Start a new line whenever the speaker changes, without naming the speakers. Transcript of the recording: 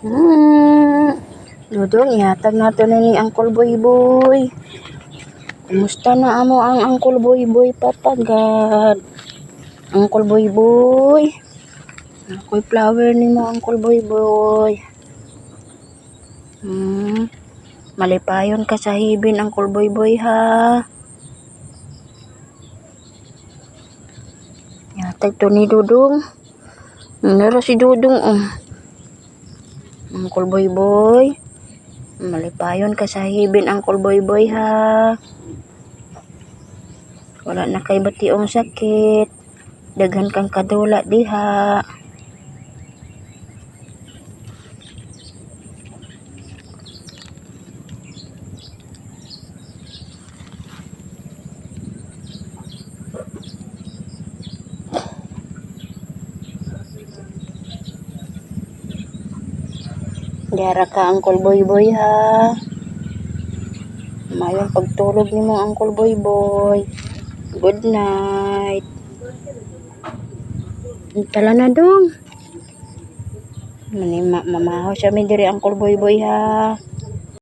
Hmm. Dudong, ihatag nato na ni Uncle Boy Boy. Kumusta na amo ang Uncle Boy Boy patagad? Uncle Boy Boy. Ako'y flower ni mo, Uncle Boy Boy. Malipayon ka sa hibin, Uncle Boy Boy, ha? Ihatag to ni Dudong. Nara si Dudong, oh. Uncle Boy Boy. Malipayon ka sa hibin, Uncle Boy Boy, ha? Wala na kay bationg sakit. Daghan kang kadula diha. Diyara ka, Uncle Boy Boy, ha? Mayong pagtulog ni mo, Uncle Boy Boy. Good night. Tala na dong. Mamahaw siya mi diri, Uncle Boy Boy, ha?